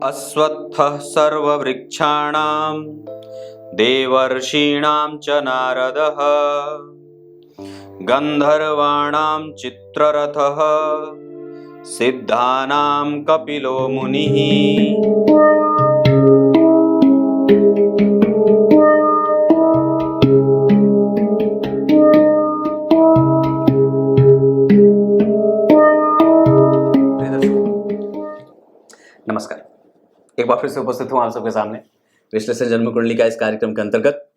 अश्वत्थः सर्ववृक्षाणां देवर्षीणां च नारदः गन्धर्वाणां चित्ररथः सिद्धानां कपिलो मुनिः। नमस्कार, एक बार फिर से उपस्थित हूँ आप सबके सामने विश्लेषण जन्म कुंडली का इस कार्यक्रम के अंतर्गत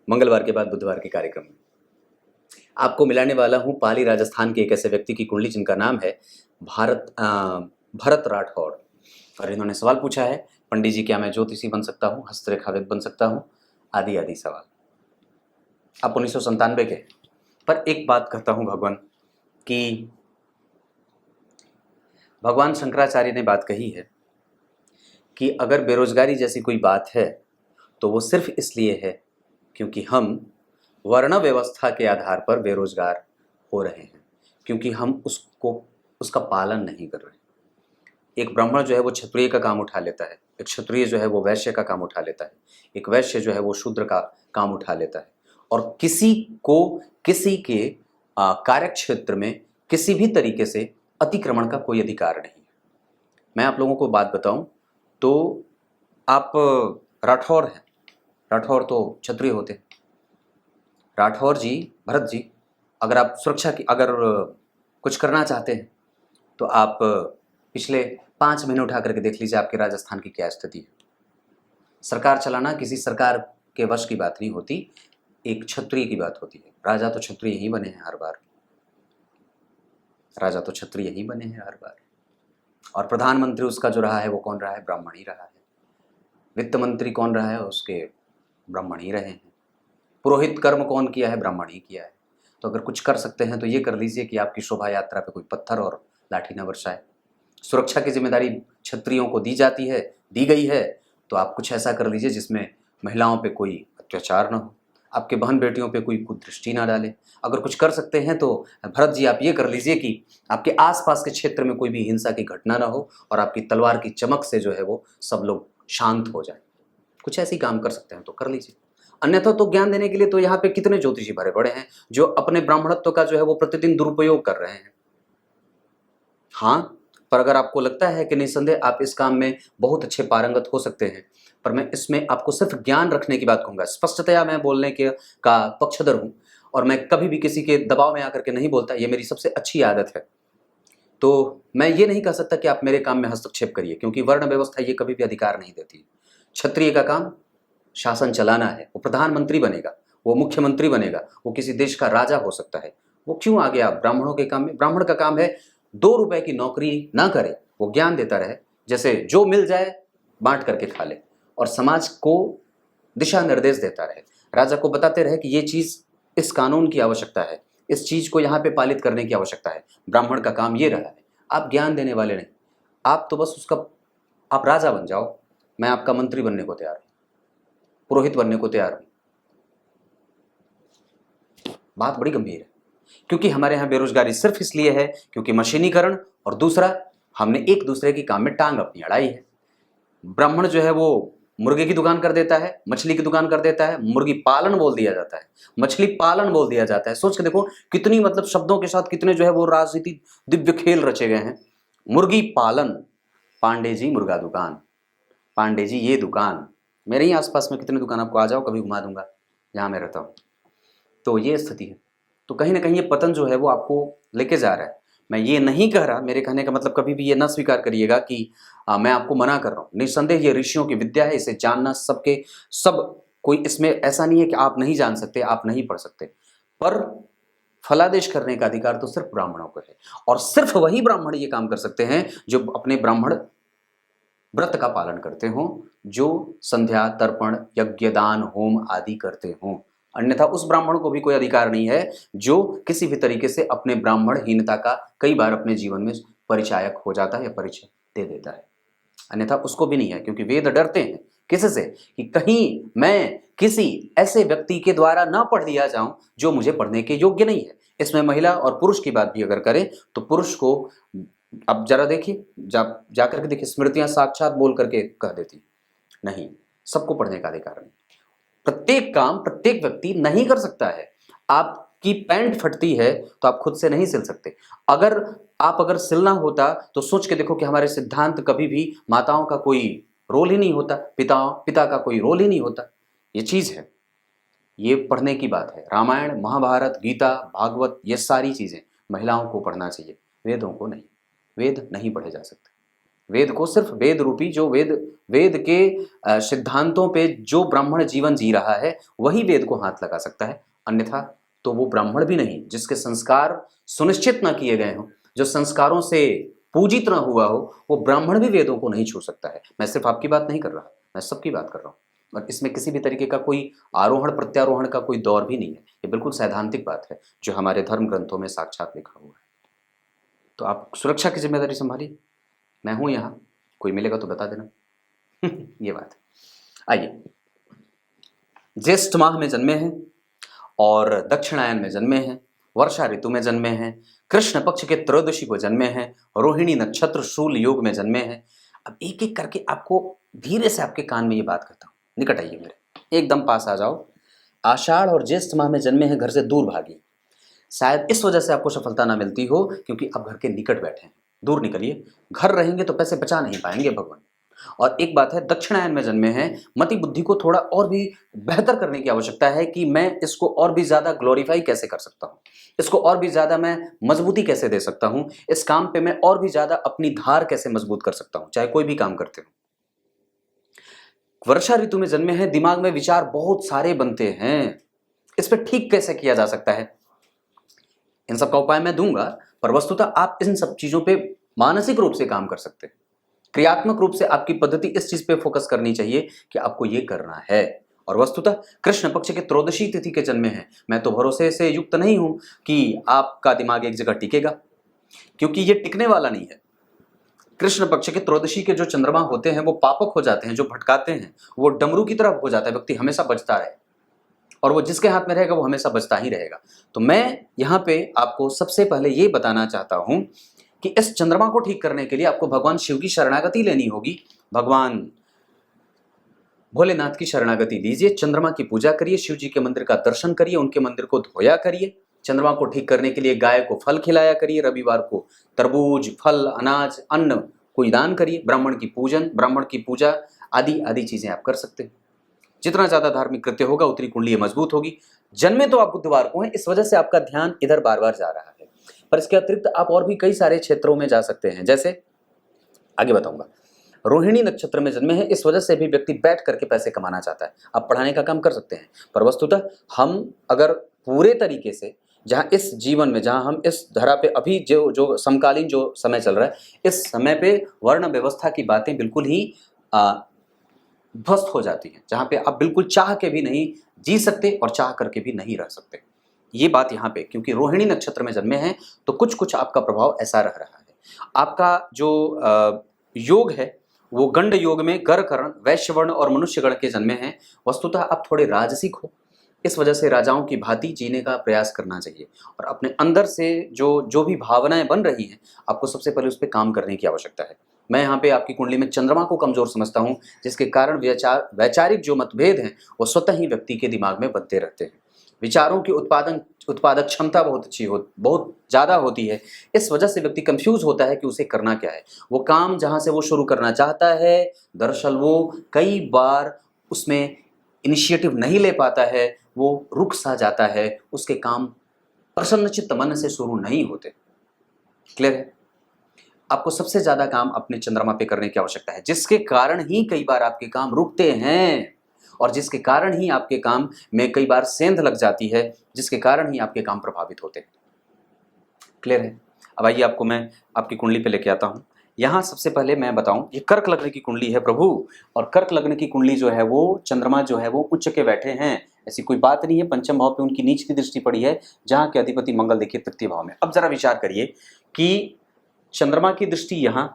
मंगलवार के बाद बुधवार के कार्यक्रम में आपको मिलाने वाला हूँ पाली राजस्थान के एक ऐसे व्यक्ति की कुंडली जिनका नाम है भरत राठौड़। और इन्होंने सवाल पूछा है, पंडित जी क्या मैं ज्योतिषी बन सकता हूँ, हस्तरेखाविद बन सकता हूँ, आदि आदि सवाल। आप 1997 के, पर एक बात कहता हूँ भगवान कि भगवान शंकराचार्य ने बात कही है कि अगर बेरोजगारी जैसी कोई बात है तो वो सिर्फ इसलिए है क्योंकि हम वर्ण व्यवस्था के आधार पर बेरोजगार हो रहे हैं, क्योंकि हम उसका पालन नहीं कर रहे। एक ब्राह्मण जो है वो क्षत्रिय का काम उठा लेता है, एक क्षत्रिय जो है वो वैश्य का काम उठा लेता है, एक वैश्य जो है वो शूद्र का काम उठा लेता है, और किसी को किसी के कार्यक्षेत्र में किसी भी तरीके से अतिक्रमण का कोई अधिकार नहीं है। मैं आप लोगों को बात बताऊं तो आप राठौर हैं, राठौर तो क्षत्रिय होते हैं। राठौर जी, भरत जी, अगर आप सुरक्षा की अगर कुछ करना चाहते हैं तो आप पिछले 5 महीने उठा करके देख लीजिए आपके राजस्थान की क्या स्थिति है। सरकार चलाना किसी सरकार के वश की बात नहीं होती, एक क्षत्रिय की बात होती है। राजा तो क्षत्रिय ही बने हैं हर बार, राजा तो क्षत्रिय ही बने हैं हर बार। और प्रधानमंत्री उसका जो रहा है वो कौन रहा है? ब्राह्मण ही रहा है। वित्त मंत्री कौन रहा है? उसके ब्राह्मण ही रहे हैं। पुरोहित कर्म कौन किया है? ब्राह्मण ही किया है। तो अगर कुछ कर सकते हैं तो ये कर लीजिए कि आपकी शोभा यात्रा पे कोई पत्थर और लाठी न बरसाए। सुरक्षा की जिम्मेदारी क्षत्रियों को दी जाती है, दी गई है, तो आप कुछ ऐसा कर लीजिए जिसमें महिलाओं पे कोई अत्याचार न हो, आपके बहन बेटियों पे कोई कुदृष्टि ना डाले। अगर कुछ कर सकते हैं तो भरत जी आप ये कर लीजिए कि आपके आसपास के क्षेत्र में कोई भी हिंसा की घटना ना हो और आपकी तलवार की चमक से जो है वो सब लोग शांत हो जाए। कुछ ऐसी काम कर सकते हैं तो कर लीजिए। अन्यथा तो ज्ञान देने के लिए तो यहाँ पे कितने ज्योतिषी भरे पड़े हैं जो अपने ब्राह्मणत्व का जो है वो प्रतिदिन दुरुपयोग कर रहे हैं। हाँ, पर अगर आपको लगता है कि निस्संदेह आप इस काम में बहुत अच्छे पारंगत हो सकते हैं, पर मैं इसमें आपको सिर्फ ज्ञान रखने की बात कहूँगा। स्पष्टतया मैं बोलने के का पक्षधर हूँ और मैं कभी भी किसी के दबाव में आकर के नहीं बोलता, ये मेरी सबसे अच्छी आदत है। तो मैं ये नहीं कह सकता कि आप मेरे काम में हस्तक्षेप करिए, क्योंकि वर्ण व्यवस्था ये कभी भी अधिकार नहीं देती। क्षत्रिय का काम शासन चलाना है, वो प्रधानमंत्री बनेगा, वो मुख्यमंत्री बनेगा, वो किसी देश का राजा हो सकता है। वो क्यों आ गया ब्राह्मणों के काम में? ब्राह्मण का काम है 2 रुपए की नौकरी ना करे, वो ज्ञान देता रहे, जैसे जो मिल जाए बांट करके खा ले, और समाज को दिशा निर्देश देता रहे, राजा को बताते रहे कि ये चीज इस कानून की आवश्यकता है, इस चीज को यहाँ पे पालित करने की आवश्यकता है। ब्राह्मण का काम ये रहा है। आप ज्ञान देने वाले नहीं, आप तो बस उसका आप राजा बन जाओ। मैं आपका मंत्री बनने को तैयार हूं, पुरोहित बनने को तैयार हूं। बात बड़ी गंभीर है, क्योंकि हमारे यहाँ बेरोजगारी सिर्फ इसलिए है क्योंकि मशीनीकरण, और दूसरा हमने एक दूसरे की काम में टांग अपनी अड़ाई है। ब्राह्मण जो है वो मुर्गे की दुकान कर देता है, मछली की दुकान कर देता है, मुर्गी पालन बोल दिया जाता है, मछली पालन बोल दिया जाता है। सोच के देखो कितनी मतलब शब्दों के साथ कितने जो है वो राजनीति दिव्य खेल रचे गए हैं। मुर्गी पालन, पांडे जी मुर्गा दुकान, पांडे जी ये दुकान। मेरे ही आसपास में कितने दुकान, आपको आ जाओ कभी घुमा दूंगा जहाँ मैं रहता हूँ। तो ये स्थिति है। तो कहीं ना कहीं ये पतन जो है वो आपको लेके जा रहा है। मैं ये नहीं कह रहा, मेरे कहने का मतलब कभी भी ये ना स्वीकार करिएगा कि मैं आपको मना कर रहा हूँ। निस्संदेह ये ऋषियों की विद्या है, इसे जानना सबके सब, कोई इसमें ऐसा नहीं है कि आप नहीं जान सकते, आप नहीं पढ़ सकते, पर फलादेश करने का अधिकार तो सिर्फ ब्राह्मणों को है। और सिर्फ वही ब्राह्मण ये काम कर सकते हैं जो अपने ब्राह्मण व्रत का पालन करते हों, जो संध्या तर्पण यज्ञ दान होम आदि करते हों। अन्यथा उस ब्राह्मण को भी कोई अधिकार नहीं है जो किसी भी तरीके से अपने ब्राह्मणहीनता का कई बार अपने जीवन में परिचायक हो जाता है या परिचय दे देता है। अन्यथा उसको भी नहीं है, क्योंकि वेद डरते हैं किससे? कि कहीं मैं किसी ऐसे व्यक्ति के द्वारा ना पढ़ लिया जाऊं जो मुझे पढ़ने के योग्य नहीं है। इसमें महिला और पुरुष की बात भी अगर करें तो पुरुष को अब जरा देखिए, जा करके देखिए, स्मृतियां साक्षात बोल करके कह देती नहीं, सबको पढ़ने का अधिकार नहीं। प्रत्येक काम प्रत्येक व्यक्ति नहीं कर सकता है। आपकी पैंट फटती है तो आप खुद से नहीं सिल सकते। अगर सिलना होता तो सोच के देखो कि हमारे सिद्धांत कभी भी माताओं का कोई रोल ही नहीं होता, पिता का कोई रोल ही नहीं होता। ये चीज है, ये पढ़ने की बात है। रामायण, महाभारत, गीता, भागवत, ये सारी चीजें महिलाओं को पढ़ना चाहिए, वेदों को नहीं। वेद नहीं पढ़े जा सकते। वेद को सिर्फ वेद रूपी जो वेद के सिद्धांतों पे जो ब्राह्मण जीवन जी रहा है वही वेद को हाथ लगा सकता है। अन्यथा तो वो ब्राह्मण भी नहीं, जिसके संस्कार सुनिश्चित ना किए गए हों, जो संस्कारों से पूजित ना हुआ हो, वो ब्राह्मण भी वेदों को नहीं छू सकता है। मैं सिर्फ आपकी बात नहीं कर रहा, मैं सबकी बात कर रहा हूँ। और इसमें किसी भी तरीके का कोई आरोहण प्रत्यारोहण का कोई दौर भी नहीं है। ये बिल्कुल सैद्धांतिक बात है जो हमारे धर्म ग्रंथों में साक्षात लिखा हुआ है। तो आप सुरक्षा की जिम्मेदारी संभालिए, मैं हूं यहाँ, कोई मिलेगा तो बता देना। ये बात है। आइए, ज्येष्ठ माह में जन्मे हैं और दक्षिणायन में जन्मे हैं, वर्षा ऋतु में जन्मे हैं, कृष्ण पक्ष के त्रयोदशी को जन्मे हैं, रोहिणी नक्षत्र शूल योग में जन्मे हैं। अब एक एक करके आपको धीरे से आपके कान में ये बात कहता हूं, निकट आइए मेरे, एकदम पास आ जाओ। आषाढ़ और ज्येष्ठ माह में जन्मे हैं, घर से दूर भागी। शायद इस वजह से आपको सफलता ना मिलती हो क्योंकि आप घर के निकट बैठे हैं। दूर निकलिए, घर रहेंगे तो पैसे बचा नहीं पाएंगे भगवान। और एक बात है, दक्षिणायन में जन्मे हैं, मति बुद्धि को थोड़ा और भी बेहतर करने की आवश्यकता है कि मैं इसको और भी ज्यादा ग्लोरीफाई कैसे कर सकता हूं, इसको और भी ज्यादा मैं मजबूती कैसे दे सकता हूं, इस काम पे मैं और भी ज्यादा अपनी धार कैसे मजबूत कर सकता हूं, चाहे कोई भी काम करते हो। वर्षा ऋतु में जन्मे हैं, दिमाग में विचार बहुत सारे बनते हैं, इस पर ठीक कैसे किया जा सकता है, इन सब का उपाय मैं दूंगा। पर वस्तुतः आप इन सब चीजों पे मानसिक रूप से काम कर सकते हैं। क्रियात्मक रूप से आपकी पद्धति इस चीज पे फोकस करनी चाहिए कि आपको ये करना है। और वस्तुतः कृष्ण पक्ष के त्रयोदशी तिथि के जन्मे हैं, मैं तो भरोसे से युक्त नहीं हूं कि आपका दिमाग एक जगह टिकेगा, क्योंकि ये टिकने वाला नहीं है। कृष्ण पक्ष के त्रयोदशी के जो चंद्रमा होते हैं वो पापक हो जाते हैं, जो भटकाते हैं, वो डमरू की तरह हो जाता है, व्यक्ति हमेशा बचता रहे और वो जिसके हाथ में रहेगा वो हमेशा बचता ही रहेगा। तो मैं यहाँ पे आपको सबसे पहले ये बताना चाहता हूं कि इस चंद्रमा को ठीक करने के लिए आपको भगवान शिव की शरणागति लेनी होगी। भगवान भोलेनाथ की शरणागति लीजिए, चंद्रमा की पूजा करिए, शिव जी के मंदिर का दर्शन करिए, उनके मंदिर को धोया करिए। चंद्रमा को ठीक करने के लिए गाय को फल खिलाया करिए, रविवार को तरबूज, फल, अनाज, अन्न कोई दान करिए, ब्राह्मण की पूजा आदि आदि चीजें आप कर सकते हैं। जितना ज्यादा धार्मिक कृत्य होगा उतनी कुंडली मजबूत होगी। जन्मे तो आप बुधवार को हैं, इस वजह से आपका ध्यान इधर बार बार जा रहा है, पर इसके अतिरिक्त आप और भी कई सारे क्षेत्रों में जा सकते हैं, जैसे आगे बताऊंगा। रोहिणी नक्षत्र में जन्मे हैं, इस वजह से भी व्यक्ति बैठ करके पैसे कमाना चाहता है। आप पढ़ाने का काम कर सकते हैं, पर वस्तुतः हम अगर पूरे तरीके से जहाँ इस जीवन में, जहाँ हम इस धरा पे अभी जो समकालीन जो समय चल रहा है, इस समय पे वर्ण व्यवस्था की बातें बिल्कुल ही ध्वस्त हो जाती हैं, जहाँ पे आप बिल्कुल चाह के भी नहीं जी सकते और चाह करके भी नहीं रह सकते। ये बात यहाँ पे, क्योंकि रोहिणी नक्षत्र में जन्मे हैं तो कुछ कुछ आपका प्रभाव ऐसा रह रहा है। आपका जो योग है वो गंड योग में गर कर्ण, वैश्य वर्ण और मनुष्य गण के जन्मे हैं। वस्तुतः आप थोड़े राजसिक हो, इस वजह से राजाओं की भांति जीने का प्रयास करना चाहिए और अपने अंदर से जो भी भावनाएं बन रही हैं, आपको सबसे पहले उस पर काम करने की आवश्यकता है। मैं यहाँ पे आपकी कुंडली में चंद्रमा को कमजोर समझता हूँ, जिसके कारण वैचारिक जो मतभेद हैं वो स्वतः ही व्यक्ति के दिमाग में बनते रहते हैं। विचारों की उत्पादक क्षमता बहुत ज़्यादा होती है। इस वजह से व्यक्ति कंफ्यूज होता है कि उसे करना क्या है। वो काम जहाँ से वो शुरू करना चाहता है, दरअसल वो कई बार उसमें इनिशिएटिव नहीं ले पाता है, वो रुक सा जाता है, उसके काम प्रसन्नचित्त मन से शुरू नहीं होते। क्लियर है? आपको सबसे ज्यादा काम अपने चंद्रमा पे करने की आवश्यकता है, जिसके कारण ही कई बार आपके काम रुकते हैं और जिसके कारण ही आपके काम में कई बार सेंध लग जाती है, जिसके कारण ही आपके काम प्रभावित होते हैं। क्लियर है? अब आइए आपको मैं आपकी कुंडली पे लेके आता हूँ। यहाँ सबसे पहले मैं बताऊं, ये कर्क लग्न की कुंडली है प्रभु, और कर्क लग्न की कुंडली जो है वो चंद्रमा जो है वो उच्च के बैठे हैं, ऐसी कोई बात नहीं है। पंचम भाव पे उनकी नीच की दृष्टि पड़ी है, जहाँ के अधिपति मंगल देखिए तृतीय भाव में। अब जरा विचार करिए कि चंद्रमा की दृष्टि यहाँ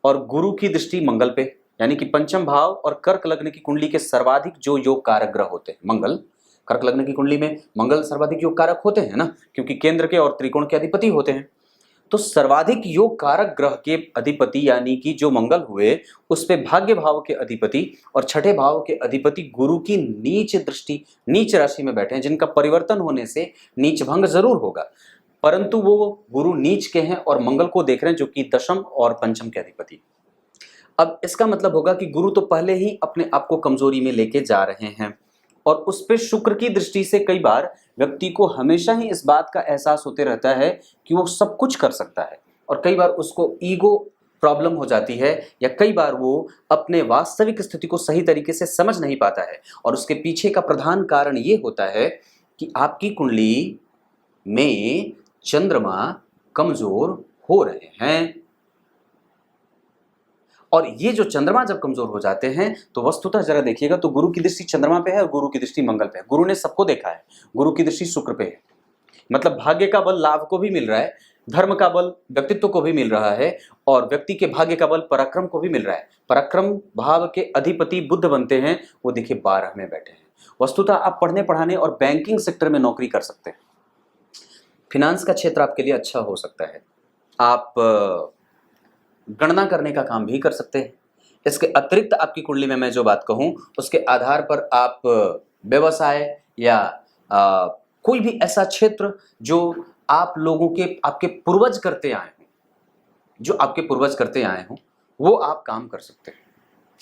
और गुरु की दृष्टि मंगल पे, यानी कि पंचम भाव और कर्क लग्न की कुंडली के सर्वाधिक जो योग कारक ग्रह होते हैं मंगल, कर्क लग्न की कुंडली में मंगल सर्वाधिक योग कारक होते हैं ना, क्योंकि केंद्र के और त्रिकोण के अधिपति होते हैं। तो सर्वाधिक योग कारक ग्रह के अधिपति यानी कि जो मंगल हुए, उस पे भाग्य भाव के अधिपति और छठे भाव के अधिपति गुरु की नीच दृष्टि, नीच राशि में बैठे हैं, जिनका परिवर्तन होने से नीच भंग जरूर होगा, परंतु वो गुरु नीच के हैं और मंगल को देख रहे हैं जो कि दशम और पंचम के अधिपति। अब इसका मतलब होगा कि गुरु तो पहले ही अपने आप को कमजोरी में लेके जा रहे हैं और उस पे शुक्र की दृष्टि से कई बार व्यक्ति को हमेशा ही इस बात का एहसास होते रहता है कि वो सब कुछ कर सकता है, और कई बार उसको ईगो प्रॉब्लम हो जाती है, या कई बार वो अपने वास्तविक स्थिति को सही तरीके से समझ नहीं पाता है। और उसके पीछे का प्रधान कारण ये होता है कि आपकी कुंडली में चंद्रमा कमजोर हो रहे हैं, और ये जो चंद्रमा जब कमजोर हो जाते हैं तो वस्तुतः जरा देखिएगा तो गुरु की दृष्टि चंद्रमा पे है और गुरु की दृष्टि मंगल पे है। गुरु ने सबको देखा है, गुरु की दृष्टि शुक्र पे है, मतलब भाग्य का बल लाभ को भी मिल रहा है, धर्म का बल व्यक्तित्व को भी मिल रहा है, और व्यक्ति के भाग्य का बल पराक्रम को भी मिल रहा है। पराक्रम भाव के अधिपति बुध बनते हैं, वो देखिए 12 में बैठे हैं। वस्तुतः आप पढ़ने पढ़ाने और बैंकिंग सेक्टर में नौकरी कर सकते हैं, फिनांस का क्षेत्र आपके लिए अच्छा हो सकता है, आप गणना करने का काम भी कर सकते हैं। इसके अतिरिक्त आपकी कुंडली में मैं जो बात कहूं उसके आधार पर आप व्यवसाय या कोई भी ऐसा क्षेत्र जो आप लोगों के आपके पूर्वज करते आए हों, जो आपके पूर्वज करते आए हों, वो आप काम कर सकते हैं।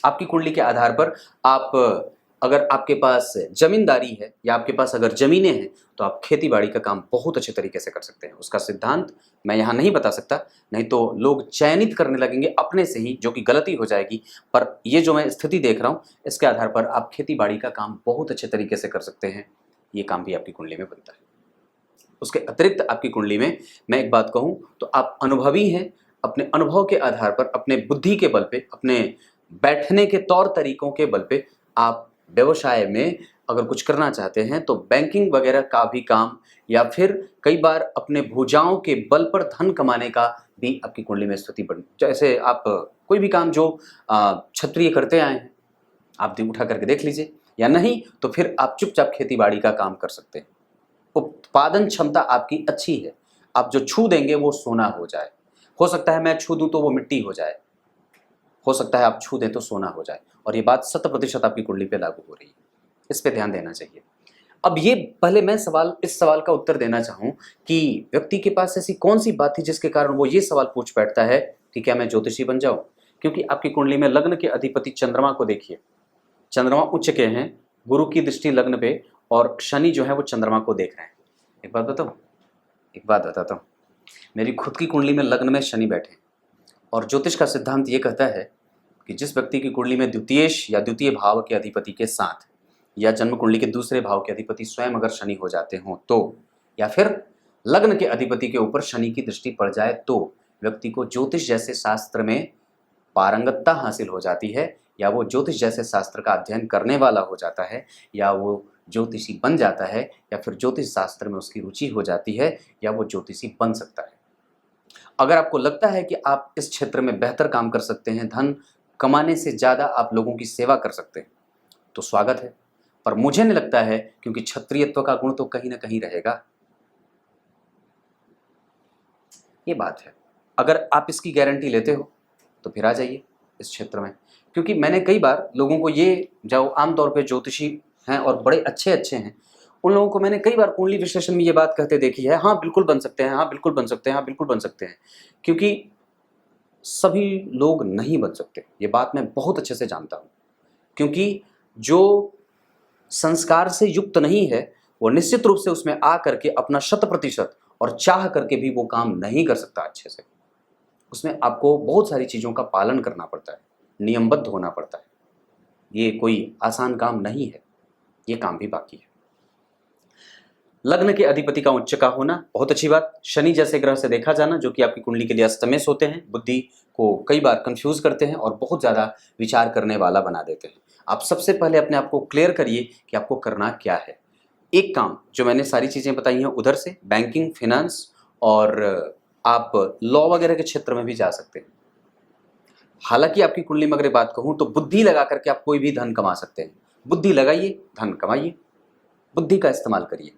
आपकी कुंडली के आधार पर आप, अगर आपके पास जमींदारी है या आपके पास अगर जमीनें हैं तो आप खेती बाड़ी का काम बहुत अच्छे तरीके से कर सकते हैं। उसका सिद्धांत मैं यहाँ नहीं बता सकता, नहीं तो लोग चयनित करने लगेंगे अपने से ही, जो कि गलती हो जाएगी। पर ये जो मैं स्थिति देख रहा हूँ इसके आधार पर आप खेती बाड़ी का काम बहुत अच्छे तरीके से कर सकते हैं। ये काम भी आपकी कुंडली में बनता है। उसके अतिरिक्त आपकी कुंडली में मैं एक बात कहूँ तो आप अनुभवी हैं। अपने अनुभव के आधार पर, अपने बुद्धि के बल पे, अपने बैठने के तौर तरीकों के बल पे आप व्यवसाय में अगर कुछ करना चाहते हैं तो बैंकिंग वगैरह का भी काम, या फिर कई बार अपने भुजाओं के बल पर धन कमाने का भी आपकी कुंडली में स्थिति बन, जैसे आप कोई भी काम जो क्षत्रिय करते आए हैं आप दिन उठा करके देख लीजिए, या नहीं तो फिर आप चुपचाप खेती बाड़ी का काम कर सकते हैं। उत्पादन क्षमता आपकी अच्छी है, आप जो छू देंगे वो सोना हो जाए। हो सकता है मैं छू दूं तो वो मिट्टी हो जाए, हो सकता है आप छू दें तो सोना हो जाए, और ये बात 100% आपकी कुंडली पे लागू हो रही है। इस पे ध्यान देना चाहिए। अब ये पहले मैं इस सवाल का उत्तर देना चाहूँ कि व्यक्ति के पास ऐसी कौन सी बात थी जिसके कारण वो ये सवाल पूछ बैठता है कि क्या मैं ज्योतिषी बन जाऊँ। क्योंकि आपकी कुंडली में लग्न के अधिपति चंद्रमा को देखिए, चंद्रमा उच्च के हैं, गुरु की दृष्टि लग्न पे, और शनि जो है वो चंद्रमा को देख रहे हैं। एक बात बताता हूँ, मेरी खुद की कुंडली में लग्न में शनि बैठे, और ज्योतिष का सिद्धांत ये कहता है कि जिस व्यक्ति की कुंडली में द्वितीयेश या द्वितीय भाव के अधिपति के साथ या जन्म कुंडली के दूसरे भाव के अधिपति स्वयं अगर शनि हो जाते हों तो, या फिर लग्न के अधिपति के ऊपर शनि की दृष्टि पड़ जाए तो व्यक्ति को ज्योतिष जैसे शास्त्र में पारंगतता हासिल हो जाती है, या वो ज्योतिष जैसे शास्त्र का अध्ययन करने वाला हो जाता है, या वो ज्योतिषी बन जाता है, या फिर ज्योतिष शास्त्र में उसकी रुचि हो जाती है, या वो ज्योतिषी बन सकता है। अगर आपको लगता है कि आप इस क्षेत्र में बेहतर काम कर सकते हैं, धन कमाने से ज़्यादा आप लोगों की सेवा कर सकते हैं, तो स्वागत है। पर मुझे नहीं लगता है, क्योंकि क्षत्रियत्व का गुण तो कहीं ना कहीं रहेगा। ये बात है। अगर आप इसकी गारंटी लेते हो तो फिर आ जाइए इस क्षेत्र में, क्योंकि मैंने कई बार लोगों को, ये जो आमतौर पे ज्योतिषी हैं और बड़े अच्छे हैं, उन लोगों को मैंने कई बार कुंडली विश्लेषण में ये बात कहते देखी है, हाँ बिल्कुल बन सकते हैं, हाँ बिल्कुल बन सकते हैं, हाँ बिल्कुल बन सकते हैं। क्योंकि सभी लोग नहीं बन सकते, ये बात मैं बहुत अच्छे से जानता हूँ। क्योंकि जो संस्कार से युक्त नहीं है वो निश्चित रूप से उसमें आ करके अपना 100% और चाह करके भी वो काम नहीं कर सकता अच्छे से। उसमें आपको बहुत सारी चीज़ों का पालन करना पड़ता है, नियमबद्ध होना पड़ता है। ये कोई आसान काम नहीं है, ये काम भी बाकी है। लग्न के अधिपति का उच्च का होना बहुत अच्छी बात। शनि जैसे ग्रह से देखा जाना, जो कि आपकी कुंडली के लिए अस्तमेश होते हैं, बुद्धि को कई बार कंफ्यूज करते हैं और बहुत ज़्यादा विचार करने वाला बना देते हैं। आप सबसे पहले अपने आप को क्लियर करिए कि आपको करना क्या है। एक काम जो मैंने सारी चीज़ें बताई हैं उधर से, बैंकिंग, फिनेंस, और आप लॉ वगैरह के क्षेत्र में भी जा सकते हैं। हालांकि आपकी कुंडली में अगर बात कहूँ तो बुद्धि लगा करके आप कोई भी धन कमा सकते हैं। बुद्धि लगाइए, धन कमाइए, बुद्धि का इस्तेमाल करिए,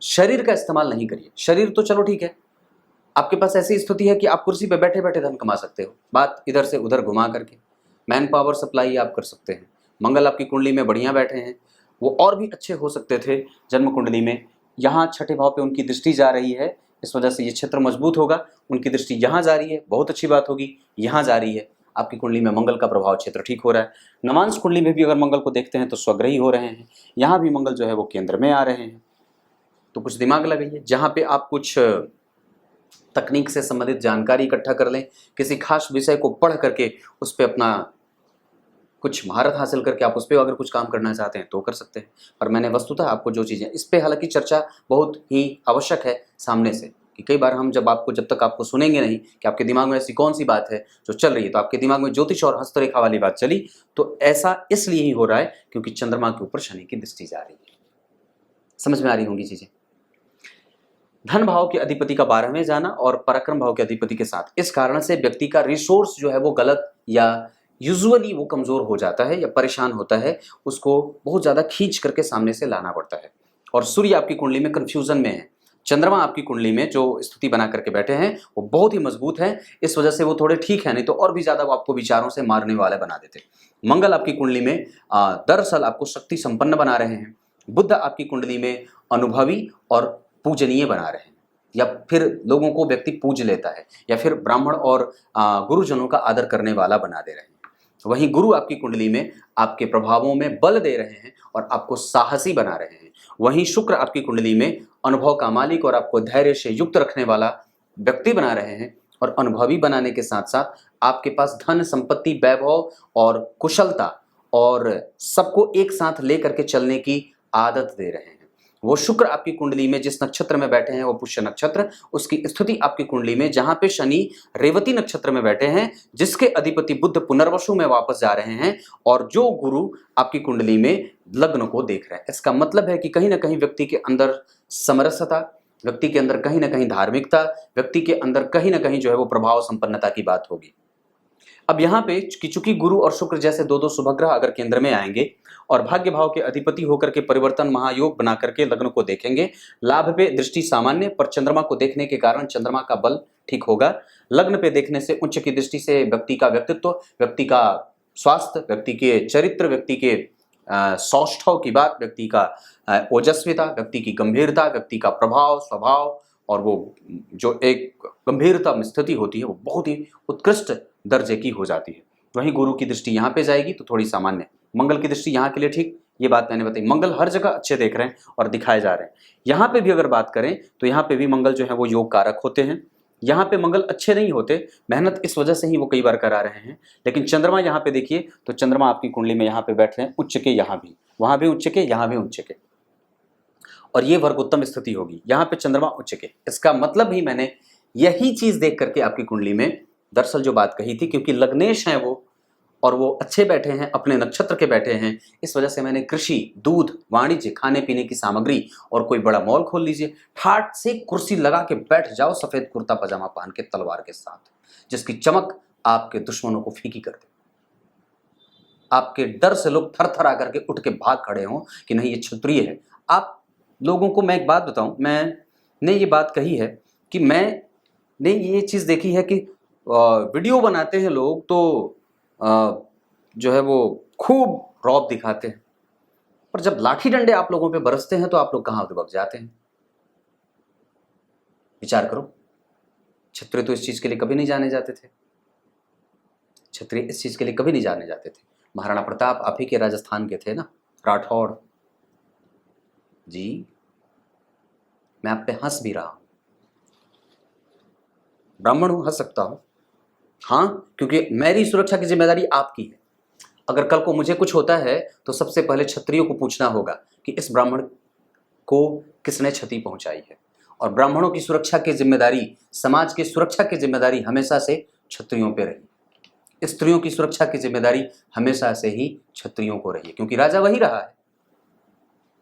शरीर का इस्तेमाल नहीं करिए। शरीर तो चलो ठीक है, आपके पास ऐसी स्थिति है कि आप कुर्सी पे बैठे बैठे धन कमा सकते हो, बात इधर से उधर घुमा करके। मैन पावर सप्लाई आप कर सकते हैं। मंगल आपकी कुंडली में बढ़िया बैठे हैं, वो और भी अच्छे हो सकते थे जन्म कुंडली में। यहाँ छठे भाव पे उनकी दृष्टि जा रही है, इस वजह से ये क्षेत्र मजबूत होगा। उनकी दृष्टि यहाँ जा रही है, बहुत अच्छी बात होगी। यहाँ जा रही है, आपकी कुंडली में मंगल का प्रभाव, क्षेत्र ठीक हो रहा है। नवांश कुंडली में भी अगर मंगल को देखते हैं तो स्वग्रही हो रहे हैं। यहाँ भी मंगल जो है वो केंद्र में आ रहे हैं। तो कुछ दिमाग लगाइए, जहाँ पे आप कुछ तकनीक से संबंधित जानकारी इकट्ठा कर लें, किसी खास विषय को पढ़ करके उस पर अपना कुछ महारत हासिल करके आप उस पर अगर कुछ काम करना चाहते हैं तो कर सकते हैं। पर मैंने वस्तुतः आपको जो चीज़ें इस पर, हालांकि चर्चा बहुत ही आवश्यक है सामने से, कि कई बार हम जब तक आपको सुनेंगे नहीं कि आपके दिमाग में ऐसी कौन सी बात है जो चल रही है। तो आपके दिमाग में ज्योतिष और हस्तरेखा वाली बात चली, तो ऐसा इसलिए ही हो रहा है क्योंकि चंद्रमा के ऊपर शनि की दृष्टि जा रही है। समझ में आ रही होंगी चीजें। धन भाव के अधिपति का 12वें जाना और पराक्रम भाव के अधिपति के साथ, इस कारण से व्यक्ति का रिसोर्स जो है वो गलत या यूजुअली वो कमजोर हो जाता है या परेशान होता है, उसको बहुत ज्यादा खींच करके सामने से लाना पड़ता है। और सूर्य आपकी कुंडली में कंफ्यूजन में है। चंद्रमा आपकी कुंडली में जो स्थिति बना करके बैठे हैं वो बहुत ही मजबूत है, इस वजह से वो थोड़े ठीक है, नहीं तो और भी ज्यादा वो आपको विचारों से मारने वाले बना देते। मंगल आपकी कुंडली में दरअसल आपको शक्ति संपन्न बना रहे हैं। बुध आपकी कुंडली में अनुभवी और पूजनीय बना रहे हैं, या फिर लोगों को व्यक्ति पूज लेता है, या फिर ब्राह्मण और गुरुजनों का आदर करने वाला बना दे रहे हैं। वहीं गुरु आपकी कुंडली में आपके प्रभावों में बल दे रहे हैं और आपको साहसी बना रहे हैं। वहीं शुक्र आपकी कुंडली में अनुभव का मालिक और आपको धैर्य से युक्त रखने वाला व्यक्ति बना रहे हैं, और अनुभवी बनाने के साथ साथ आपके पास धन संपत्ति वैभव और कुशलता और सबको एक साथ लेकर के चलने की आदत दे रहे हैं। वो शुक्र आपकी कुंडली में जिस नक्षत्र में बैठे हैं वो पुष्य नक्षत्र, उसकी स्थिति आपकी कुंडली में जहां पे शनि रेवती नक्षत्र में बैठे हैं, जिसके अधिपति बुध पुनर्वसु में वापस जा रहे हैं, और जो गुरु आपकी कुंडली में लग्न को देख रहे हैं। इसका मतलब है कि कहीं ना कहीं व्यक्ति के अंदर समरसता, व्यक्ति के अंदर कहीं ना कहीं धार्मिकता, व्यक्ति के अंदर कहीं ना कहीं जो है वो प्रभाव संपन्नता की बात होगी। अब यहाँ पे चूंकि गुरु और शुक्र जैसे दो शुभग्रह अगर केंद्र में आएंगे और भाग्य भाव के अधिपति होकर के परिवर्तन महायोग बना करके लग्न को देखेंगे, लाभ पे दृष्टि सामान्य, पर चंद्रमा को देखने के कारण चंद्रमा का बल ठीक होगा। लग्न पे देखने से उच्च की दृष्टि से व्यक्ति का व्यक्तित्व, व्यक्ति का स्वास्थ्य, व्यक्ति के चरित्र, व्यक्ति के सौष्ठव की बात, व्यक्ति का ओजस्विता, व्यक्ति की गंभीरता, व्यक्ति का प्रभाव स्वभाव, और वो जो एक गंभीरता स्थिति होती है वो बहुत ही उत्कृष्ट दर्जे की हो जाती है। वहीं गुरु की दृष्टि यहाँ पे जाएगी तो थोड़ी सामान्य, मंगल की दृष्टि यहाँ के लिए ठीक, ये बात मैंने बताई। मंगल हर जगह अच्छे देख रहे हैं और दिखाए जा रहे हैं। यहाँ पे भी अगर बात करें तो यहाँ पे भी मंगल जो है वो योग कारक होते हैं। यहाँ पे मंगल अच्छे नहीं होते, मेहनत इस वजह से ही वो कई बार करा रहे हैं। लेकिन चंद्रमा यहाँ पे देखिए तो चंद्रमा आपकी कुंडली में यहाँ पे बैठ रहे हैं उच्च के, यहाँ भी, वहां भी उच्च के, यहाँ भी उच्च के, और ये वर्ग उत्तम स्थिति होगी। यहाँ पे चंद्रमा उच्च के, इसका मतलब ही मैंने यही चीज देख करके आपकी कुंडली में दरअसल जो बात कही थी, क्योंकि लग्नेश हैं वो और वो अच्छे बैठे हैं, अपने नक्षत्र के बैठे हैं, इस वजह से मैंने कृषि, दूध, वाणिज्य, खाने पीने की सामग्री और कोई बड़ा मॉल खोल लीजिए, ठाट से कुर्सी लगा के बैठ जाओ सफेद कुर्ता पजामा पहन के तलवार के साथ, जिसकी चमक आपके दुश्मनों को फीकी कर दे। आपके डर से लोग थर थर आकर के उठ के भाग खड़े हों कि नहीं ये क्षत्रिय है। आप लोगों को मैं एक बात बताऊं, मैंने ये बात कही है कि मैंने ये चीज़ देखी है कि वीडियो बनाते हैं लोग तो जो है वो खूब रौब दिखाते हैं, पर जब लाठी डंडे आप लोगों पे बरसते हैं तो आप लोग कहाँ दुबक जाते हैं। विचार करो, क्षत्रिय तो इस चीज के लिए कभी नहीं जाने जाते थे, क्षत्रिय इस चीज के लिए कभी नहीं जाने जाते थे। महाराणा प्रताप आप ही के राजस्थान के थे ना, राठौड़ जी। मैं आप पे हंस भी रहा हूं, ब्राह्मण हूं, हंस सकता हूं, हाँ, क्योंकि मेरी सुरक्षा की जिम्मेदारी आपकी है। अगर कल को मुझे कुछ होता है तो सबसे पहले क्षत्रियों को पूछना होगा कि इस ब्राह्मण को किसने क्षति पहुंचाई है। और ब्राह्मणों की सुरक्षा की जिम्मेदारी, समाज की सुरक्षा की जिम्मेदारी हमेशा से क्षत्रियों पे रही। स्त्रियों की सुरक्षा की जिम्मेदारी हमेशा से ही क्षत्रियों को रही है, क्योंकि राजा वही रहा है,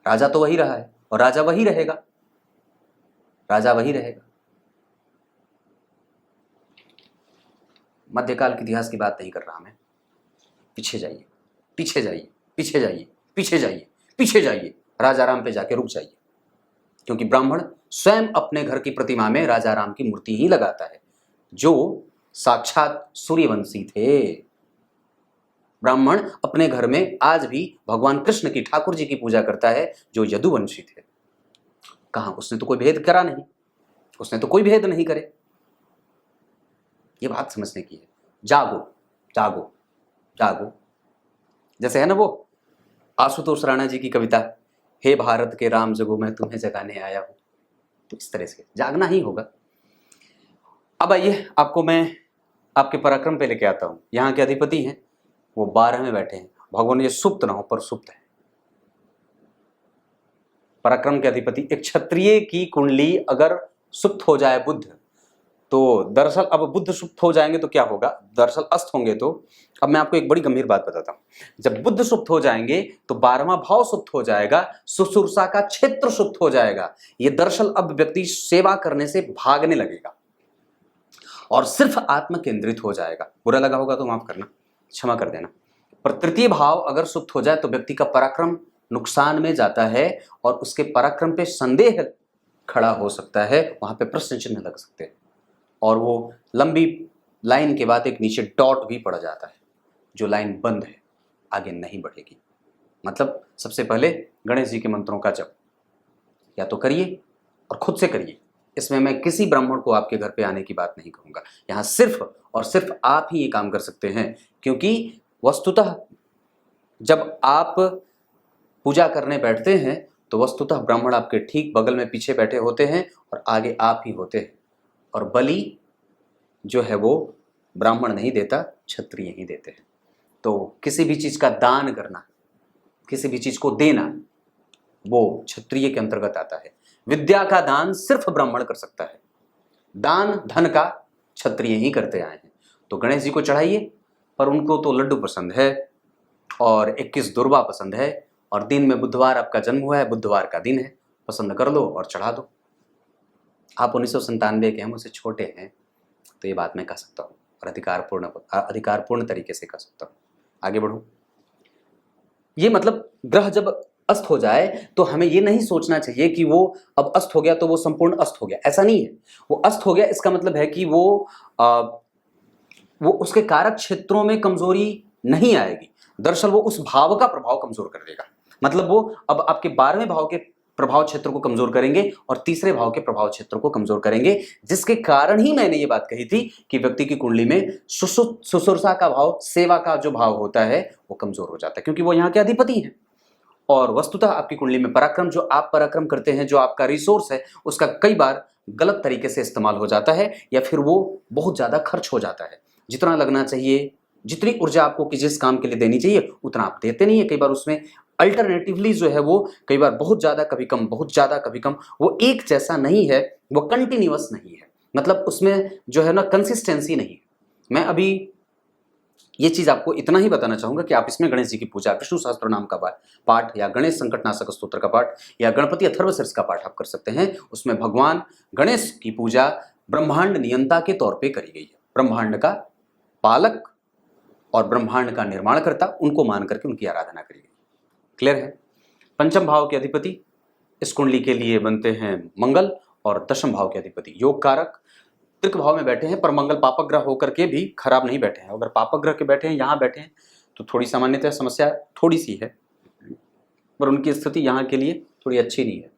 राजा तो वही रहा है और राजा वही रहेगा, राजा वही रहेगा। मध्यकाल के इतिहास की बात नहीं कर रहा मैं, पीछे जाइए, पीछे जाइए, पीछे जाइए, पीछे जाइए, पीछे जाइए, राजा राम पे जाके रुक जाइए। क्योंकि ब्राह्मण स्वयं अपने घर की प्रतिमा में राजा राम की मूर्ति ही लगाता है, जो साक्षात सूर्यवंशी थे। ब्राह्मण अपने घर में आज भी भगवान कृष्ण की, ठाकुर जी की पूजा करता है, जो यदुवंशी थे। कहां, उसने तो कोई भेद करा नहीं, उसने तो कोई भेद नहीं करे। ये बात समझने की है। जागो जागो जागो। जैसे है ना वो आशुतोष राणा जी की कविता, हे भारत के राम जगो मैं तुम्हें जगाने आया हूं। तो इस तरह से जागना ही होगा। अब आइए, आपको मैं आपके पराक्रम पे लेके आता हूं। यहाँ के अधिपति हैं, वो 12 में बैठे हैं। भगवान ये सुप्त ना हो पर सुप्त है। पराक्रम के अधिपति, एक क्षत्रिय की कुंडली अगर सुप्त हो जाए बुध, तो दरअसल अब बुध सुप्त हो जाएंगे तो क्या होगा, दरअसल अस्त होंगे तो। अब मैं आपको एक बड़ी गंभीर बात बताता हूं। जब बुध सुप्त हो जाएंगे तो 12वां भाव सुप्त हो जाएगा, सुसुरसा का क्षेत्र सुप्त हो जाएगा। ये दरअसल अब व्यक्ति सेवा करने से भागने लगेगा और सिर्फ आत्म केंद्रित हो जाएगा। बुरा लगा होगा तो माफ करना, क्षमा कर देना। पर तृतीय भाव अगर सुप्त हो जाए तो व्यक्ति का पराक्रम नुकसान में जाता है और उसके पराक्रम पे संदेह खड़ा हो सकता है, वहां पे प्रश्न चिन्ह लग सकते हैं और वो लंबी लाइन के बाद एक नीचे डॉट भी पड़ जाता है, जो लाइन बंद है, आगे नहीं बढ़ेगी। मतलब सबसे पहले गणेश जी के मंत्रों का जप या तो करिए और खुद से करिए। इसमें मैं किसी ब्राह्मण को आपके घर पे आने की बात नहीं कहूंगा। यहाँ सिर्फ और सिर्फ आप ही ये काम कर सकते हैं, क्योंकि वस्तुतः जब आप पूजा करने बैठते हैं तो वस्तुतः ब्राह्मण आपके ठीक बगल में पीछे बैठे होते हैं और आगे आप ही होते हैं। और बलि जो है वो ब्राह्मण नहीं देता, क्षत्रिय ही देते हैं। तो किसी भी चीज का दान करना, किसी भी चीज को देना, वो क्षत्रिय के अंतर्गत आता है। विद्या का दान सिर्फ ब्राह्मण कर सकता है, दान धन का क्षत्रिय ही करते आए हैं। तो गणेश जी को चढ़ाइए, पर उनको तो लड्डू पसंद है और 21 दुर्वा पसंद है, और दिन में बुधवार आपका जन्म हुआ है, बुधवार का दिन है, पसंद कर लो और चढ़ा दो। आप 1997 के हैं, मुझसे छोटे हैं, तो ये बात मैं कह सकता हूँ और अधिकारपूर्ण तरीके से कह सकता हूँ। आगे बढ़ो। ये मतलब ग्रह जब अस्त हो जाए तो हमें ये नहीं सोचना चाहिए कि वो अब अस्त हो गया तो वो संपूर्ण अस्त हो गया, ऐसा नहीं है। वो अस्त हो गया इसका मतलब है कि वो उसके कारक क्षेत्रों में कमजोरी नहीं आएगी, दरअसल वो उस भाव का प्रभाव कमजोर कर देगा। मतलब वो अब आपके 12वें भाव के प्रभाव क्षेत्र को कमजोर करेंगे और तीसरे भाव के प्रभाव क्षेत्र को कमजोर करेंगे, जिसके कारण ही मैंने ये बात कही थी कि व्यक्ति की कुंडली में सुसुरसा का भाव, सेवा का जो भाव होता है वो कमजोर हो जाता है, क्योंकि वो यहाँ के अधिपति हैं। और वस्तुतः आपकी कुंडली में पराक्रम, जो आप पराक्रम करते हैं, जो आपका रिसोर्स है, उसका कई बार गलत तरीके से इस्तेमाल हो जाता है या फिर वो बहुत ज्यादा खर्च हो जाता है। जितना लगना चाहिए, जितनी ऊर्जा आपको जिस काम के लिए देनी चाहिए उतना आप देते नहीं है। कई बार उसमें अल्टरनेटिवली जो है वो कई बार बहुत ज्यादा कभी कम, बहुत ज्यादा कभी कम, वो एक जैसा नहीं है, वो कंटिन्यूअस नहीं है। मतलब उसमें जो है ना कंसिस्टेंसी नहीं है। मैं अभी ये चीज आपको इतना ही बताना चाहूंगा कि आप इसमें गणेश जी की पूजा, विष्णु सहस्त्र नाम का पाठ या गणेश संकटनाशक स्तोत्र का पाठ या गणपति अथर्वशीर्ष का पाठ आप कर सकते हैं। उसमें भगवान गणेश की पूजा ब्रह्मांड नियंता के तौर पे करी गई है। ब्रह्मांड का पालक और ब्रह्मांड का निर्माणकर्ता, उनको मान करके उनकी आराधना करी गई। क्लियर है। पंचम भाव के अधिपति इस कुंडली के लिए बनते हैं मंगल, और दशम भाव के अधिपति योग कारक त्रिक भाव में बैठे हैं, पर मंगल पापक ग्रह होकर के भी खराब नहीं बैठे हैं। अगर पापक ग्रह के बैठे हैं, यहाँ बैठे हैं, तो थोड़ी सामान्यतः समस्या थोड़ी सी है, पर उनकी स्थिति यहाँ के लिए थोड़ी अच्छी नहीं है।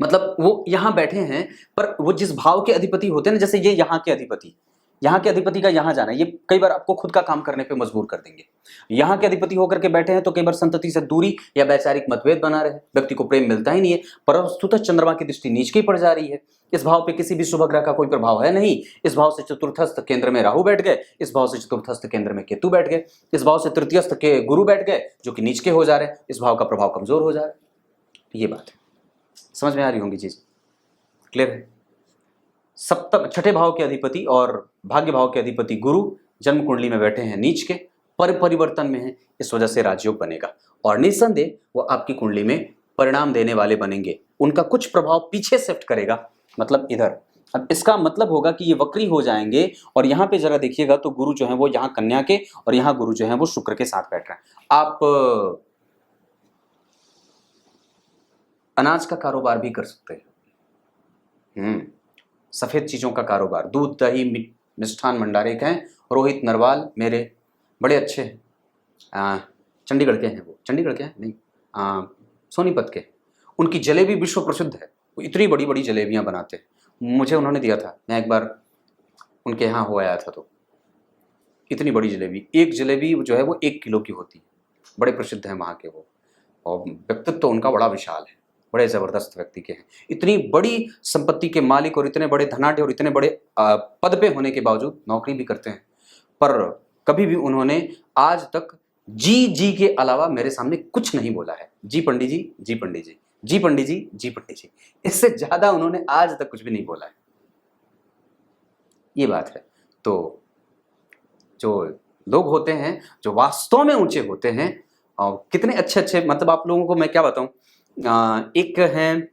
मतलब वो यहाँ बैठे हैं, पर वो जिस भाव के अधिपति होते हैं ना, जैसे ये यहाँ के अधिपति का यहाँ जाना, ये कई बार आपको खुद का काम करने पे मजबूर कर देंगे। यहाँ के अधिपति होकर के बैठे हैं तो कई बार संतति से दूरी या वैचारिक मतभेद बना रहे, व्यक्ति को प्रेम मिलता ही नहीं है। पर वस्तुतः चंद्रमा की दृष्टि नीच की पड़ जा रही है। इस भाव पे किसी भी शुभ ग्रह का कोई प्रभाव है नहीं। इस भाव से चतुर्थस्थ केंद्र में राहु बैठ गए, इस भाव से चतुर्थस्थ केंद्र में केतु बैठ गए, इस भाव से तृतीयस्थ के गुरु बैठ गए, जो कि नीच के हो जा रहे हैं। इस भाव का प्रभाव कमजोर हो जा रहा है। ये बात है, समझ में आ रही होंगी चीज? क्लियर है। सप्तम छठे भाव के अधिपति और भाग्य भाव के अधिपति गुरु जन्म कुंडली में बैठे हैं नीच के, परिवर्तन में है, इस वजह से राजयोग बनेगा और निस्संदेह वो आपकी कुंडली में परिणाम देने वाले बनेंगे। उनका कुछ प्रभाव पीछे शिफ्ट करेगा, मतलब इधर। अब इसका मतलब होगा कि ये वक्री हो जाएंगे, और यहाँ पे जरा देखिएगा तो गुरु जो है वो यहाँ कन्या के और यहाँ गुरु जो है वो शुक्र के साथ बैठ रहे हैं। आप अनाज का कारोबार भी कर सकते हैं। सफ़ेद चीज़ों का कारोबार, दूध, दही, मिष्ठान भंडारे के हैं रोहित नरवाल, मेरे बड़े अच्छे हैं। चंडीगढ़ के हैं वो, चंडीगढ़ के हैं नहीं, सोनीपत के। उनकी जलेबी विश्व प्रसिद्ध है, वो इतनी बड़ी बड़ी जलेबियाँ बनाते हैं। मुझे उन्होंने दिया था, मैं एक बार उनके यहाँ हो आया था, तो इतनी बड़ी जलेबी, एक जलेबी जो है वो 1 किलो की होती है। बड़े प्रसिद्ध हैं वहाँ के वो, और व्यक्तित्व तो उनका बड़ा विशाल है, बड़े ज़बरदस्त व्यक्ति के हैं। इतनी बड़ी संपत्ति के मालिक और इतने बड़े धनाढ्य और इतने बड़े पद पे होने के बावजूद नौकरी भी करते हैं, पर कभी भी उन्होंने आज तक जी जी के अलावा मेरे सामने कुछ नहीं बोला है। जी पंडित जी, जी पंडित जी, जी पंडित जी, जी पंडित जी, इससे ज़्यादा उन्होंने आज तक कुछ भी नहीं बोला है। ये बात है। तो जो लोग होते हैं जो वास्तव में ऊंचे होते हैं, और कितने अच्छे अच्छे, मतलब आप लोगों को मैं क्या बताऊं, एक हैं,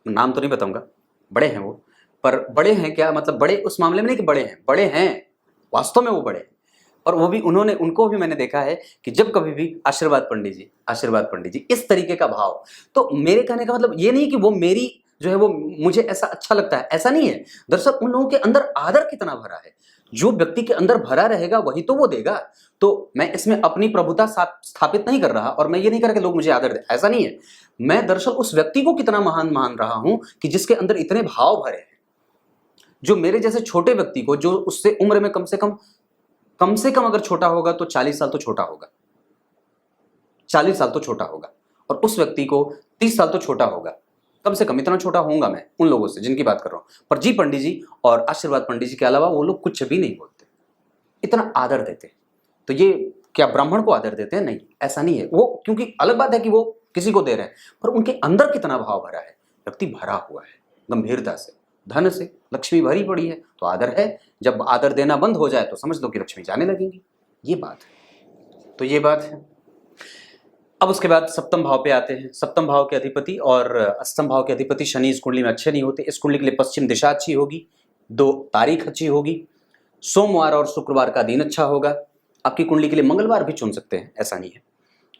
नाम तो नहीं बताऊंगा, बड़े हैं वो, पर बड़े हैं क्या मतलब, बड़े उस मामले में नहीं कि बड़े हैं, बड़े हैं वास्तव में वो बड़े हैं। और वो भी उनको भी मैंने देखा है कि जब कभी भी आशीर्वाद पंडित जी, आशीर्वाद पंडित जी, इस तरीके का भाव। तो मेरे कहने का मतलब ये नहीं कि वो मेरी जो है वो मुझे ऐसा अच्छा लगता है, ऐसा नहीं है। दरअसल उन लोगों के अंदर आदर कितना भरा है, जो व्यक्ति के अंदर भरा रहेगा वही तो वो देगा। तो मैं इसमें अपनी प्रभुता स्थापित नहीं कर रहा, और मैं ये नहीं कर रहा कि लोग मुझे आदर दें, ऐसा नहीं है। मैं दरअसल उस व्यक्ति को कितना महान मान रहा हूं कि जिसके अंदर इतने भाव भरे हैं, जो मेरे जैसे छोटे व्यक्ति को, जो उससे उम्र में कम से कम अगर छोटा होगा तो 40 साल तो छोटा होगा, 40 साल तो छोटा होगा, और उस व्यक्ति को 30 साल तो छोटा होगा, कम से कम इतना छोटा होऊंगा मैं उन लोगों से जिनकी बात कर रहा हूं। पर जी पंडित जी और आशीर्वाद पंडित जी के अलावा वो लोग कुछ भी नहीं बोलते, इतना आदर देते। तो ये क्या ब्राह्मण को आदर देते हैं? नहीं, ऐसा नहीं है वो, क्योंकि अलग बात है कि वो किसी को दे रहे हैं, पर उनके अंदर कितना भाव भरा है, व्यक्ति भरा हुआ है गंभीरता से, धन से, लक्ष्मी भरी पड़ी है तो आदर है। जब आदर देना बंद हो जाए तो समझ लो कि लक्ष्मी जाने लगेंगी। ये बात है, तो ये बात है। अब उसके बाद सप्तम भाव पे आते हैं। सप्तम भाव के अधिपति और अष्टम भाव के अधिपति शनि इस कुंडली में अच्छे नहीं होते। इस कुंडली के लिए पश्चिम दिशा अच्छी होगी, 2 तारीख अच्छी होगी, सोमवार और शुक्रवार का दिन अच्छा होगा। आपकी कुंडली के लिए मंगलवार भी चुन सकते हैं, ऐसा नहीं है।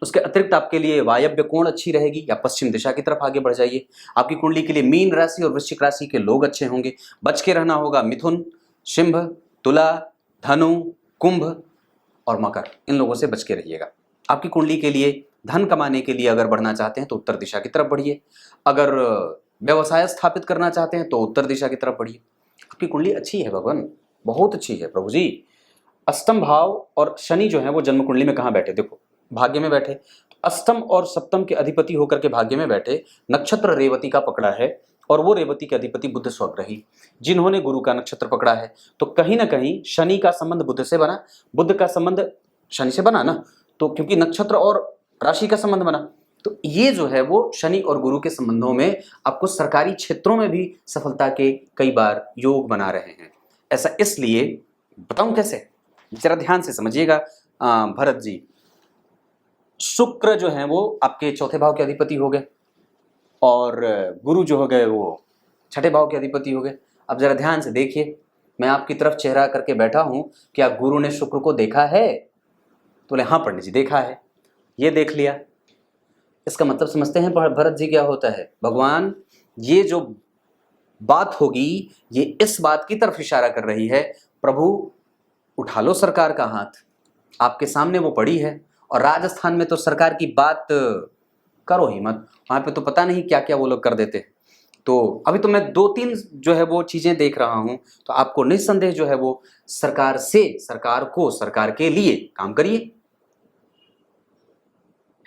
उसके अतिरिक्त आपके लिए वायव्य कोण अच्छी रहेगी, या पश्चिम दिशा की तरफ आगे बढ़ जाइए। आपकी कुंडली के लिए मीन राशि और वृश्चिक राशि के लोग अच्छे होंगे। बच के रहना होगा मिथुन, सिंह, तुला, धनु, कुंभ और मकर, इन लोगों से बच के रहिएगा। आपकी कुंडली के लिए धन कमाने के लिए अगर बढ़ना चाहते हैं तो उत्तर दिशा की तरफ बढ़िए। अगर व्यवसाय स्थापित करना चाहते हैं तो उत्तर दिशा की तरफ बढ़िए। आपकी कुंडली अच्छी है भगवान, बहुत अच्छी है प्रभु जी। अष्टम भाव और शनि जो है वो जन्म कुंडली में कहाँ बैठे, देखो भाग्य में बैठे। अष्टम और सप्तम के अधिपति होकर के भाग्य में बैठे, नक्षत्र रेवती का पकड़ा है, और वो रेवती के अधिपति बुध स्वग्रही, जिन्होंने गुरु का नक्षत्र पकड़ा है। तो कहीं ना कहीं शनि का संबंध बुध से बना, बुध का संबंध शनि से बना ना, तो क्योंकि नक्षत्र और राशि का संबंध बना, तो ये जो है वो शनि और गुरु के संबंधों में आपको सरकारी क्षेत्रों में भी सफलता के कई बार योग बना रहे हैं। ऐसा इसलिए, बताऊं कैसे, जरा ध्यान से समझिएगा भरत जी। शुक्र जो है वो आपके चौथे भाव के अधिपति हो गए, और गुरु जो हो गए वो छठे भाव के अधिपति हो गए। अब जरा ध्यान से देखिए, मैं आपकी तरफ चेहरा करके बैठा हूं, क्या गुरु ने शुक्र को देखा है? तो बोले हाँ पंडित जी देखा है। ये देख लिया, इसका मतलब समझते हैं भरत जी क्या होता है? भगवान, ये जो बात होगी ये इस बात की तरफ इशारा कर रही है, प्रभु उठा लो सरकार का हाथ, आपके सामने वो पड़ी है। और राजस्थान में तो सरकार की बात करो ही मत, वहां पे तो पता नहीं क्या क्या वो लोग कर देते हैं। तो अभी तो मैं 2-3 जो है वो चीजें देख रहा हूं, तो आपको निस्संदेह जो है वो सरकार से, सरकार को, सरकार के लिए काम करिए,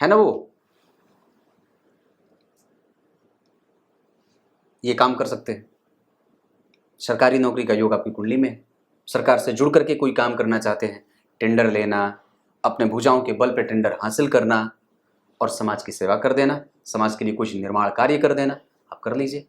है ना, वो ये काम कर सकते हैं। सरकारी नौकरी का योग आपकी कुंडली में है, सरकार से जुड़ करके कोई काम करना चाहते हैं, टेंडर लेना, अपने भुजाओं के बल पे टेंडर हासिल करना और समाज की सेवा कर देना, समाज के लिए कुछ निर्माण कार्य कर देना, आप कर लीजिए।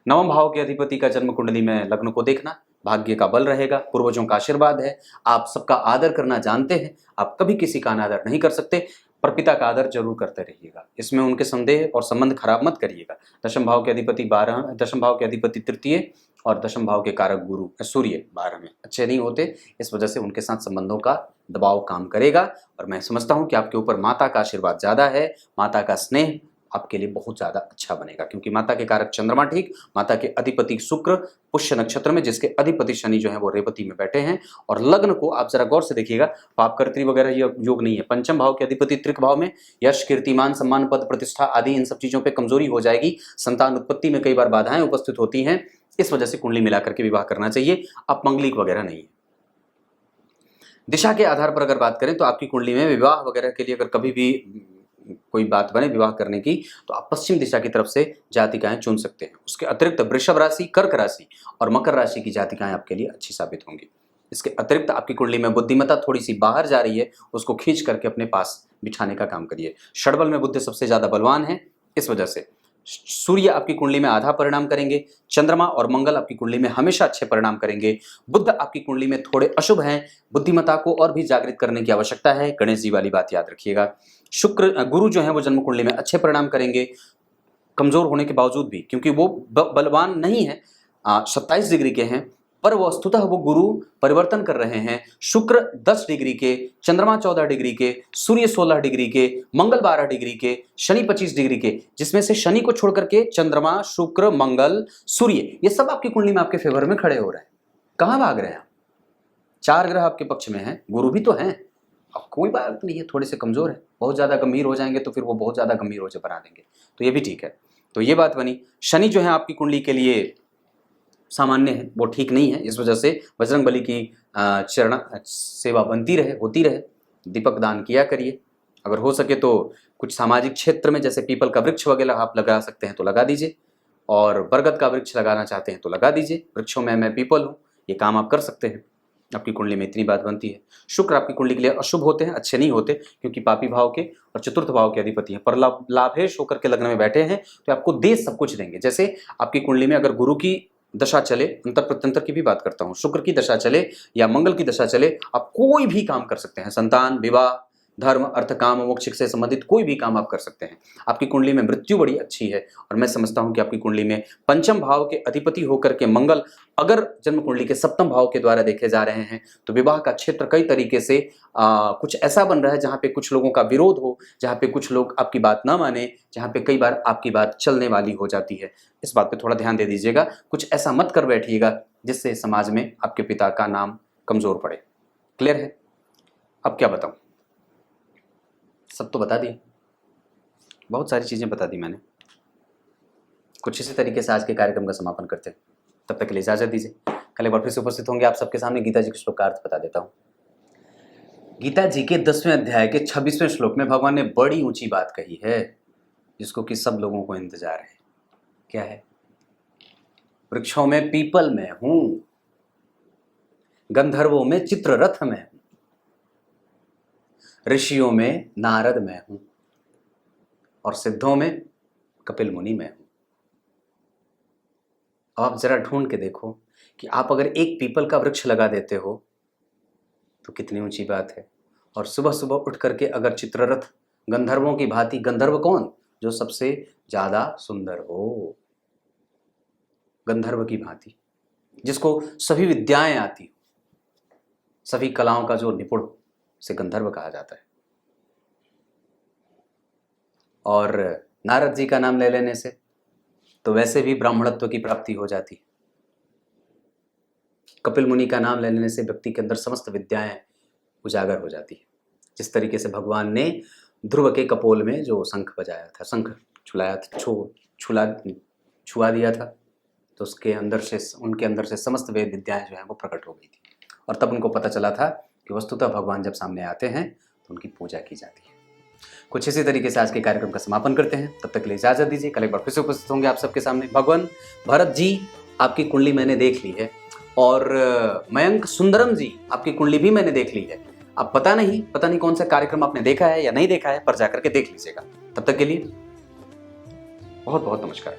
नवम भाव के अधिपति का जन्म कुंडली में लग्न को देखना, भाग्य का बल रहेगा, पूर्वजों का आशीर्वाद है, आप सबका आदर करना जानते हैं, आप कभी किसी का अनादर नहीं कर सकते, पर पिता का आदर जरूर करते रहिएगा, इसमें उनके संदेह और संबंध खराब मत करिएगा। दशम भाव के अधिपति 12, दशम भाव के अधिपति तृतीय और दशम भाव के कारक गुरु सूर्य 12 में अच्छे नहीं होते, इस वजह से उनके साथ संबंधों का दबाव काम करेगा। और मैं समझता हूं कि आपके ऊपर माता का आशीर्वाद ज़्यादा है, माता का स्नेह आपके लिए बहुत ज्यादा अच्छा बनेगा, क्योंकि माता के कारक चंद्रमा ठीक, माता के अधिपति शुक्र पुष्य नक्षत्र में, जिसके अधिपति शनि जो है वो रेवती में बैठे हैं। और लग्न को आप जरा गौर से देखिएगा, पापकर्त्री वगैरह ये योग नहीं है। पंचम भाव के अधिपति त्रिक भाव में, यश कीर्तिमान सम्मान पद प्रतिष्ठा आदि इन सब चीजों पर कमजोरी हो जाएगी। संतान उत्पत्ति में कई बार बाधाएं उपस्थित होती हैं, इस वजह से कुंडली मिलाकर के विवाह करना चाहिए। अब मंगलिक वगैरह नहीं है। दिशा के आधार पर अगर बात करें तो आपकी कुंडली में विवाह वगैरह के लिए अगर कभी भी कोई बात बने विवाह करने की, तो आप पश्चिम दिशा की तरफ से जातिकाएं चुन सकते हैं। उसके अतिरिक्त वृषभ राशि, कर्क राशि और मकर राशि की जातिकाएं आपके लिए अच्छी साबित होंगी। इसके अतिरिक्त आपकी कुंडली में बुद्धिमत्ता थोड़ी सी बाहर जा रही है, उसको खींच करके अपने पास बिठाने का काम करिए। षडबल में बुद्ध सबसे ज्यादा बलवान है, इस वजह से सूर्य आपकी कुंडली में आधा परिणाम करेंगे, चंद्रमा और मंगल आपकी कुंडली में हमेशा अच्छे परिणाम करेंगे। बुध आपकी कुंडली में थोड़े अशुभ हैं, बुद्धिमत्ता को और भी जागृत करने की आवश्यकता है, गणेश जी वाली बात याद रखिएगा। गुरु जो है वो जन्म कुंडली में अच्छे परिणाम करेंगे, कमजोर होने के बावजूद भी, क्योंकि वो बलवान नहीं है, 27 डिग्री के हैं, पर वस्तुतः वो गुरु परिवर्तन कर रहे हैं। शुक्र 10 डिग्री के, चंद्रमा 14 डिग्री के, सूर्य 16 डिग्री के, मंगल 12 डिग्री के, शनि 25 डिग्री के, जिसमें से शनि को छोड़ करके चंद्रमा, शुक्र, मंगल, सूर्य ये सब आपकी कुंडली में आपके फेवर में खड़े हो रहे हैं। कहां भाग रहे हैं आप? 4 ग्रह आपके पक्ष में हैं, गुरु भी तो हैं। अब कोई बात नहीं है, थोड़े से कमजोर है, बहुत ज्यादा गंभीर हो जाएंगे तो फिर वो बहुत ज्यादा गंभीर हो बना देंगे, तो ये भी ठीक है। तो ये बात बनी। शनि जो है आपकी कुंडली के लिए सामान्य है, वो ठीक नहीं है, इस वजह से बजरंग बली की चरण सेवा बनती रहे, होती रहे। दीपक दान किया करिए, अगर हो सके तो कुछ सामाजिक क्षेत्र में जैसे पीपल का वृक्ष वगैरह आप लगा सकते हैं तो लगा दीजिए, और बरगद का वृक्ष लगाना चाहते हैं तो लगा दीजिए। वृक्षों में मैं पीपल हूँ, ये काम आप कर सकते हैं। आपकी कुंडली में इतनी बात बनती है। शुक्र आपकी कुंडली के लिए अशुभ होते हैं, अच्छे नहीं होते, क्योंकि पापी भाव के और चतुर्थ भाव के अधिपति हैं, पर लाभेश होकर के लग्न में बैठे हैं, तो आपको दे सब कुछ देंगे। जैसे आपकी कुंडली में अगर गुरु की दशा चले, अंतर प्रत्यंतर की भी बात करता हूं, शुक्र की दशा चले या मंगल की दशा चले, आप कोई भी काम कर सकते हैं। संतान, विवाह, धर्म, अर्थ, काम, मोक्ष से संबंधित कोई भी काम आप कर सकते हैं। आपकी कुंडली में मृत्यु बड़ी अच्छी है, और मैं समझता हूं कि आपकी कुंडली में पंचम भाव के अधिपति होकर के मंगल अगर जन्म कुंडली के सप्तम भाव के द्वारा देखे जा रहे हैं, तो विवाह का क्षेत्र कई तरीके से कुछ ऐसा बन रहा है जहां पे कुछ लोगों का विरोध हो, जहां पे कुछ लोग आपकी बात ना माने, जहां पे कई बार आपकी बात चलने वाली हो जाती है। इस बात पे थोड़ा ध्यान दे दीजिएगा, कुछ ऐसा मत कर बैठिएगा जिससे समाज में आपके पिता का नाम कमजोर पड़े। क्लियर है? अब क्या बताऊं, सब तो बता दिया, बहुत सारी चीजें बता दी मैंने। कुछ इसी तरीके से आज के कार्यक्रम का समापन करते हैं, तब तक के लिए इजाजत दीजिए। कल एक बार फिर से उपस्थित होंगे आप सबके सामने। गीता जी के श्लोक का अर्थ बता देता हूं। गीता जी के 10वें अध्याय के 26वें श्लोक में भगवान ने बड़ी ऊंची बात कही है, जिसको कि सब लोगों को इंतजार है। क्या है? वृक्षों में पीपल में हूं, गंधर्वों में चित्ररथ में हूं, ऋषियों में नारद में हूं, और सिद्धों में कपिल मुनि में हूं। आप जरा ढूंढ के देखो कि आप अगर एक पीपल का वृक्ष लगा देते हो तो कितनी ऊंची बात है। और सुबह सुबह उठ करके अगर चित्ररथ, गंधर्वों की भांति, गंधर्व कौन? जो सबसे ज्यादा सुंदर हो, गंधर्व की भांति, जिसको सभी विद्याएं आती, सभी कलाओं का जो निपुण, से गंधर्व कहा जाता है। और नारद जी का नाम ले लेने से तो वैसे भी ब्राह्मणत्व की प्राप्ति हो जाती है। कपिल मुनि का नाम ले लेने से व्यक्ति के अंदर समस्त विद्याएं उजागर हो जाती है। जिस तरीके से भगवान ने ध्रुव के कपोल में जो शंख बजाया था, शंख छुलाया था, छुआ दिया था, तो उसके अंदर से, उनके अंदर से समस्त वेद विद्याएं जो है वो प्रकट हो गई थी। और तब उनको पता चला था कि वस्तुतः भगवान जब सामने आते हैं तो उनकी पूजा की जाती है। कुछ इसी तरीके से आज के कार्यक्रम का समापन करते हैं, तब तक के लिए इजाजत दीजिए। कल एक बार फिर से उपस्थित होंगे आप सबके सामने। भगवान भरत जी, आपकी कुंडली मैंने देख ली है, और मयंक सुंदरम जी, आपकी कुंडली भी मैंने देख ली है। अब पता नहीं कौन सा कार्यक्रम आपने देखा है या नहीं देखा है, पर जाकर के देख लीजिएगा। तब तक के लिए बहुत बहुत नमस्कार।